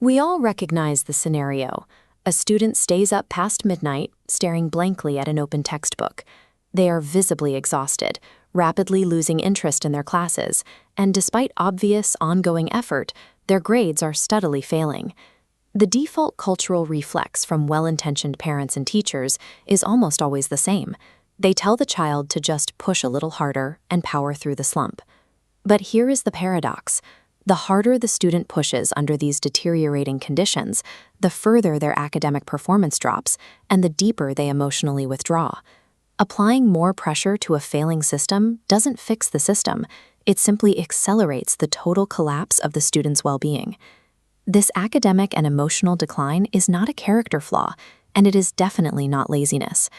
We all recognize the scenario. A student stays up past midnight, staring blankly at an open textbook. They are visibly exhausted, rapidly losing interest in their classes, and despite obvious, ongoing effort, their grades are steadily failing. The default cultural reflex from well-intentioned parents and teachers is almost always the same. They tell the child to just push a little harder and power through the slump. But here is the paradox. The harder the student pushes under these deteriorating conditions, the further their academic performance drops and the deeper they emotionally withdraw. Applying more pressure to a failing system doesn't fix the system. It simply accelerates the total collapse of the student's well-being. This academic and emotional decline is not a character flaw, and it is definitely not laziness.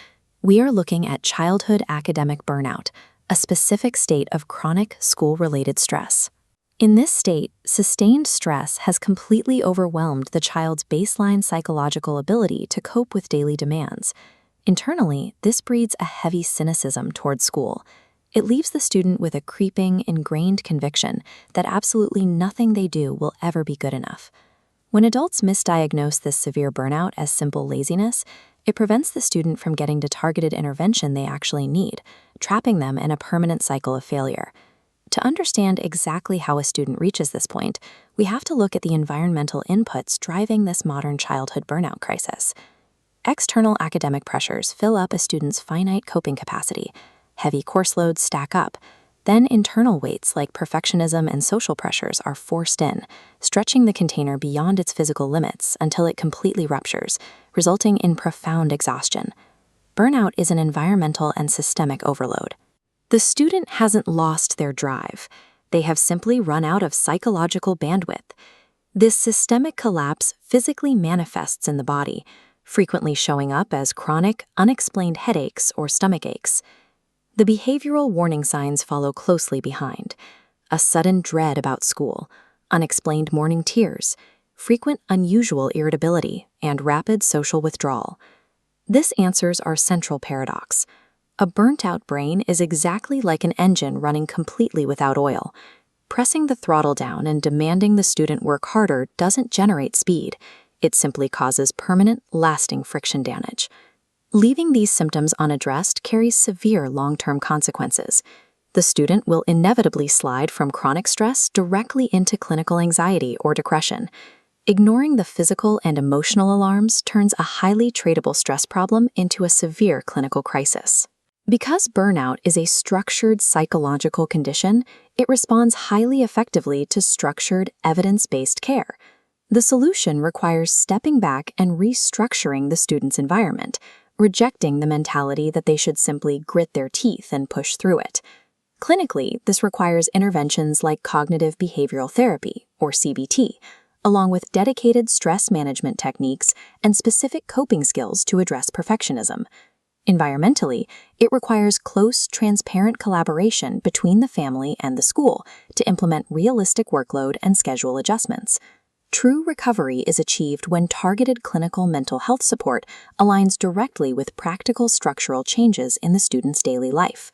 We are looking at childhood academic burnout, a specific state of chronic school-related stress. In this state, sustained stress has completely overwhelmed the child's baseline psychological ability to cope with daily demands. Internally, this breeds a heavy cynicism towards school. It leaves the student with a creeping, ingrained conviction that absolutely nothing they do will ever be good enough. When adults misdiagnose this severe burnout as simple laziness, it prevents the student from getting the targeted intervention they actually need, trapping them in a permanent cycle of failure. To understand exactly how a student reaches this point, we have to look at the environmental inputs driving this modern childhood burnout crisis. External academic pressures fill up a student's finite coping capacity. Heavy course loads stack up. Then internal weights like perfectionism and social pressures are forced in, stretching the container beyond its physical limits until it completely ruptures, resulting in profound exhaustion. Burnout is an environmental and systemic overload. The student hasn't lost their drive. They have simply run out of psychological bandwidth. This systemic collapse physically manifests in the body, frequently showing up as chronic, unexplained headaches or stomach aches. The behavioral warning signs follow closely behind: a sudden dread about school, unexplained morning tears, frequent unusual irritability, and rapid social withdrawal. This answers our central paradox. A burnt-out brain is exactly like an engine running completely without oil. Pressing the throttle down and demanding the student work harder doesn't generate speed. It simply causes permanent, lasting friction damage. Leaving these symptoms unaddressed carries severe long-term consequences. The student will inevitably slide from chronic stress directly into clinical anxiety or depression. Ignoring the physical and emotional alarms turns a highly treatable stress problem into a severe clinical crisis. Because burnout is a structured psychological condition, it responds highly effectively to structured, evidence-based care. The solution requires stepping back and restructuring the student's environment, rejecting the mentality that they should simply grit their teeth and push through it. Clinically, this requires interventions like cognitive behavioral therapy, or CBT, along with dedicated stress management techniques and specific coping skills to address perfectionism. Environmentally, it requires close, transparent collaboration between the family and the school to implement realistic workload and schedule adjustments. True recovery is achieved when targeted clinical mental health support aligns directly with practical structural changes in the student's daily life.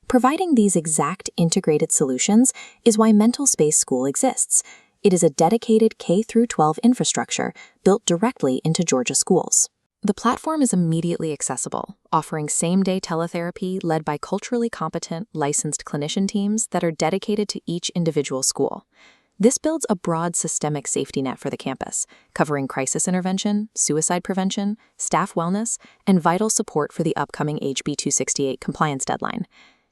Providing these exact integrated solutions is why MentalSpace School exists. It is a dedicated K-12 infrastructure built directly into Georgia schools. The platform is immediately accessible, offering same-day teletherapy led by culturally competent, licensed clinician teams that are dedicated to each individual school. This builds a broad systemic safety net for the campus, covering crisis intervention, suicide prevention, staff wellness, and vital support for the upcoming HB 268 compliance deadline.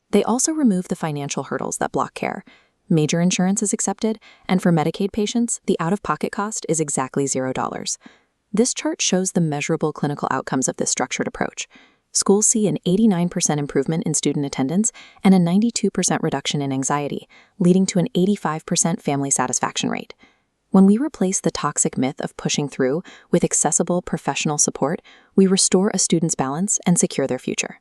They also remove the financial hurdles that block care. Major insurance is accepted, and for Medicaid patients, the out-of-pocket cost is exactly $0. This chart shows the measurable clinical outcomes of this structured approach. Schools see an 89% improvement in student attendance and a 92% reduction in anxiety, leading to an 85% family satisfaction rate. When we replace the toxic myth of pushing through with accessible professional support, we restore a student's balance and secure their future.